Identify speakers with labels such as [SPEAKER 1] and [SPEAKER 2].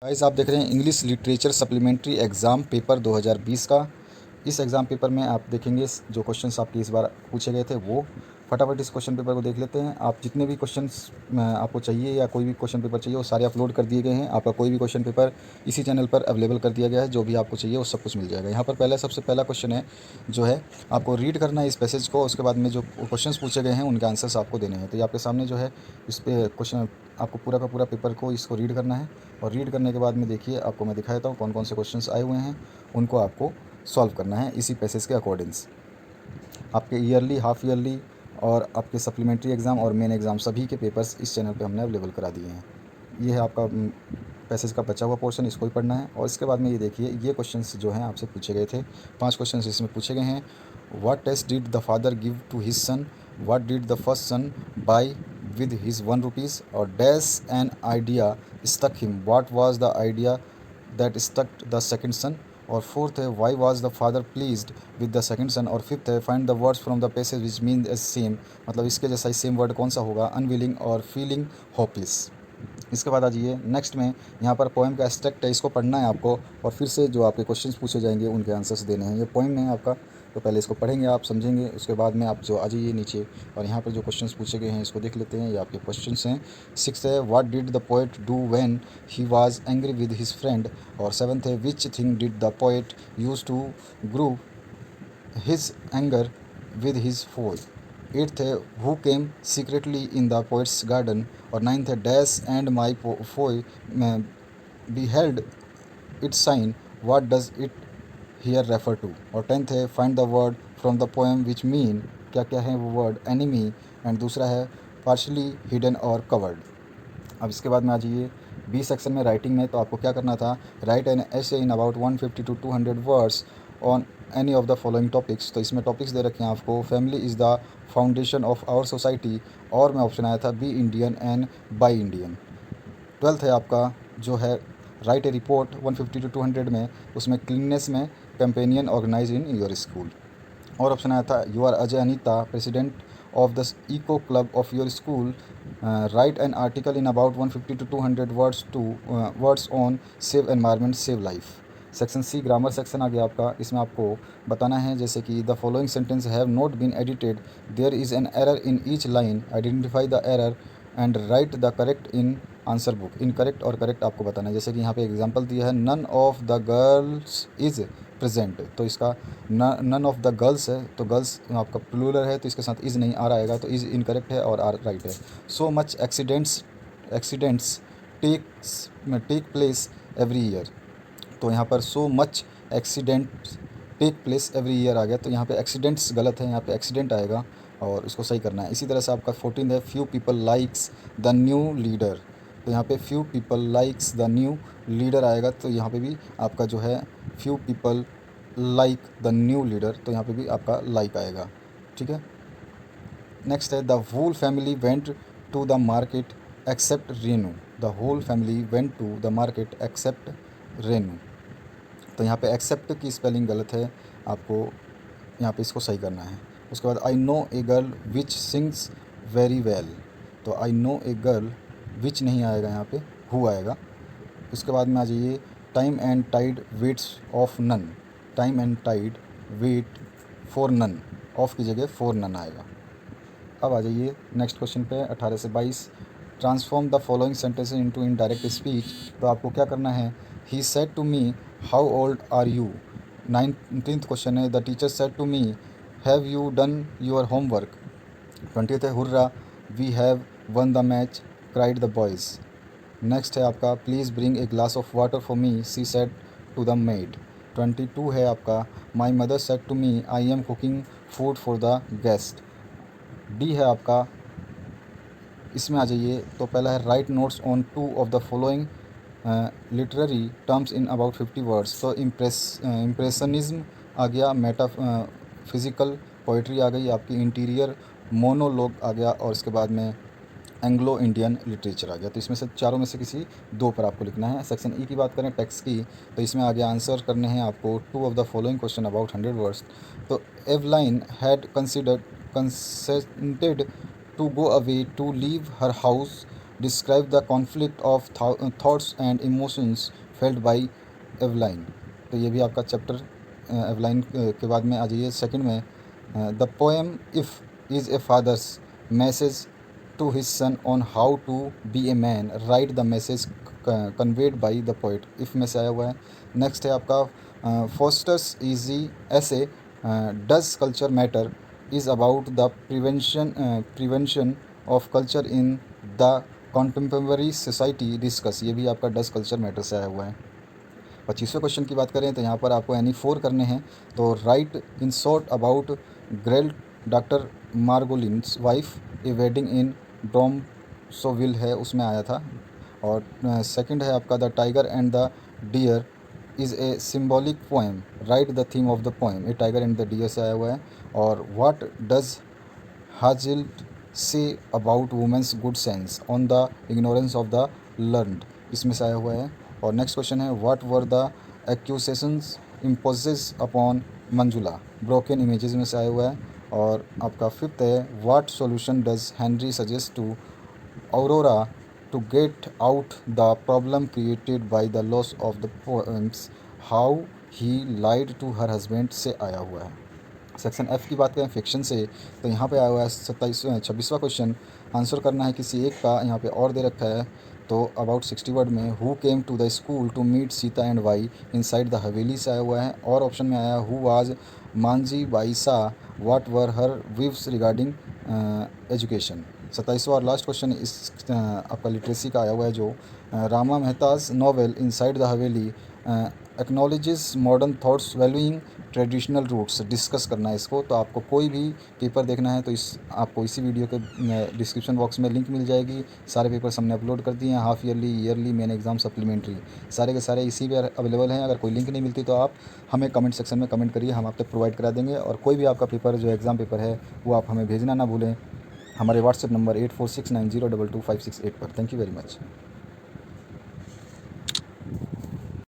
[SPEAKER 1] Guys आप देख रहे हैं English literature supplementary exam paper 2020 का। इस एग्ज़ाम पेपर में आप देखेंगे जो क्वेश्चंस आपके इस बार पूछे गए थे वो फटाफट इस क्वेश्चन पेपर को देख लेते हैं। आप जितने भी क्वेश्चंस आपको चाहिए या कोई भी क्वेश्चन पेपर चाहिए वो सारे अपलोड कर दिए गए हैं। आपका कोई भी क्वेश्चन पेपर इसी चैनल पर अवेलेबल कर दिया गया है। जो भी आपको चाहिए वो सब कुछ मिल जाएगा। यहाँ पर सबसे पहला क्वेश्चन है जो है आपको रीड करना है इस पैसेज को। उसके बाद में जो क्वेश्चंस पूछे गए हैं उनके आंसर्स आपको देने हैं। तो ये आपके सामने जो है इस पे क्वेश्चन आपको पूरा का पूरा पेपर को इसको रीड करना है। और रीड करने के बाद में देखिए आपको मैं दिखा देता हूँ कौन कौन से क्वेश्चंस आए हुए हैं। उनको आपको सॉल्व करना है इसी पैसेज के अकॉर्डिंग्स। आपके ईयरली, हाफ ईयरली और आपके सप्लीमेंट्री एग्ज़ाम और मेन एग्ज़ाम सभी के पेपर्स इस चैनल पे हमने अवेलेबल करा दिए हैं। ये है आपका पैसेज का बचा हुआ पोर्शन, इसको ही पढ़ना है। और इसके बाद में ये देखिए ये क्वेश्चंस जो हैं आपसे पूछे गए थे। 5 क्वेश्चंस इसमें पूछे गए हैं। What test did the father give to his son? What did the first son buy with his 1 rupees? और dash an idea stuck him. What was the idea that stuck the second son? और fourth है why was the father pleased with the second son? और fifth है find the words from the passage which mean as same. मतलब इसके जैसा ही same word कौन सा होगा? unwilling और feeling hopeless. इसके बाद आ जाइए नेक्स्ट में, यहाँ पर पोएम का एक्सट्रैक्ट है, इसको पढ़ना है आपको और फिर से जो आपके क्वेश्चंस पूछे जाएंगे उनके आंसर्स देने हैं। ये पोएम है आपका, तो पहले इसको पढ़ेंगे, आप समझेंगे, उसके बाद में आप जो आ जाइए नीचे और यहाँ पर जो क्वेश्चंस पूछे गए हैं इसको देख लेते हैं। ये आपके क्वेश्चंस हैं। सिक्स है what did the poet do when he was angry with his friend? और सेवन्थ है which thing did the poet use to grow his anger with his foe? Eighth है who came secretly in the poet's garden? और ninth है dash and my foe beheld its sign, what does it here refer to? और tenth है find the word from the poem which mean, क्या क्या है वो word? Enemy, and दूसरा है पार्शली हिडन और कवर्ड। अब इसके बाद में आ जाइए बी सेक्शन में राइटिंग में। तो आपको क्या करना था? Write an essay in about 150 to 200 words on any of the following topics. तो इसमें टॉपिक्स दे रखे हैं आपको। Family is the foundation of our society, और में ऑप्शन आया था be Indian and buy Indian. Twelfth है आपका जो है राइट ए रिपोर्ट 150 to 200 में, उसमें क्लीननेस में campaign organise in your school. और ऑप्शन आया था you are Ajay Anita, president of the eco club of your school, write an article in about 150 to 200 words on save environment save life. Section C grammar section आ गया आपका। इसमें आपको बताना है जैसे कि the following sentence have not been edited, there is an error in each line, identify the error and write the correct in answer book. Incorrect और करेक्ट आपको बताना है। जैसे कि यहाँ पे एग्जांपल दिया है none of the girls is present, तो इसका नन ऑफ द गर्ल्स है, तो गर्ल्स आपका प्लूरल है तो इसके साथ इज़ नहीं आ रहा आएगा, तो इज़ इनकरेक्ट है और आर राइट है। So much accidents take place every year, तो यहाँ पर so much accidents take place every year आ गया, तो यहाँ पे एक्सीडेंट्स गलत है, यहाँ पे एक्सीडेंट आएगा और इसको सही करना है। इसी तरह से आपका 14 है few people likes the new leader, तो यहाँ पे few people likes the new leader आएगा, तो यहाँ पे भी आपका जो है few people like the new leader, तो यहाँ पे भी आपका लाइक आएगा। ठीक है। नेक्स्ट है the whole family went to the market except Renu, the whole family went to the market except Renu, तो यहाँ पे एक्सेप्ट की स्पेलिंग गलत है, आपको यहाँ पे इसको सही करना है। उसके बाद I know a girl which sings very well, तो आई नो ए गर्ल विच नहीं आएगा, यहाँ पे हु आएगा। उसके बाद में आ जाइए time and tide waits of none, time and tide wait for none, of की जगह फॉर नन आएगा। अब आ जाइए नेक्स्ट क्वेश्चन पे 18 से 22, transform the following sentences into indirect speech. तो आपको क्या करना है? He said to me how old are you. 19th question है the teacher said to me have you done your homework. 20th है hurrah we have won the match cried the boys. Next है आपका please bring a glass of water for me she said to the maid. 22 है आपका my mother said to me I am cooking food for the guest. D है आपका, इसमें आ जाइए तो पहला है write notes on 2 of the following literary terms in about 50 words, तो इम्प्रेशनिज्म आ गया, फिज़िकल पोइट्री आ गई आपकी, इंटीरियर मोनोलॉग आ गया और इसके बाद में एंग्लो इंडियन लिटरेचर आ गया। तो इसमें से चारों में से किसी दो पर आपको लिखना है। सेक्शन ई की बात करें टेक्स्ट की, तो इसमें आगे आंसर करने हैं आपको 2 of the following question about 100 words. तो Eveline had consented to go away to leave her house describe the conflict of thoughts and emotions felt by Eveline. तो ये भी आपका चैप्टर एवलाइन के बाद में आ जाइए सेकंड में। The poem If is a father's message to his son on how to be a man, write the message conveyed by the poet. If में से आया हुआ है। नेक्स्ट है आपका फोस्टर्स इजी ऐसे does culture matter is about the prevention of culture in the contemporary society discuss. ये भी आपका डज कल्चर मैटर से आया हुआ है। 25वें क्वेश्चन की बात करें तो यहाँ पर आपको एनी 4 करने हैं। तो write in short about grail doctor Margolin's wife a wedding in Brownsville है, उसमें आया था। और सेकंड है आपका the tiger and the deer is a symbolic poem, write the theme of the poem. A tiger and the deer से आया हुआ है। और what does Hazlitt say about women's good sense on the ignorance of the learned, इसमें से आया हुआ है। और नेक्स्ट क्वेश्चन है what were the accusations imposed upon Manjula, broken images में से आया हुआ है। और आपका फिफ्थ है what solution does Henry suggest to Aurora to get out the problem created by the loss of the poems, how he lied to her husband से आया हुआ है। सेक्शन एफ की बात करें फिक्शन से तो यहाँ पे आया हुआ है 26वां क्वेश्चन। आंसर करना है किसी एक का, यहाँ पे और दे रखा है। तो अबाउट 60 वर्ड में who came to the school to meet Sita and why inside the haveli से आया हुआ है। और ऑप्शन में आया who was Manjhi by Shah, what were her views regarding education. 27वां और लास्ट क्वेश्चन इस आपका लिटरेसी का आया हुआ है जो Rama Mehta's novel inside the Haveli acknowledges modern thoughts valuing traditional roots, discuss करना है इसको। तो आपको कोई भी पेपर देखना है तो आपको इसी वीडियो के डिस्क्रिप्शन बॉक्स में लिंक मिल जाएगी। सारे पेपर्स हमने अपलोड कर दिए हैं, half yearly, yearly, main exam, supplementary, सारे के सारे इसी पे अवेलेबल हैं। अगर कोई लिंक नहीं मिलती तो आप हमें कमेंट सेक्शन में कमेंट करिए, हम आप तक प्रोवाइड करा देंगे। और कोई भी आपका पेपर जो एग्ज़ाम पेपर है वो आप हमें भेजना ना भूलें हमारे व्हाट्सएप नंबर 8469022568 पर। Thank you very much.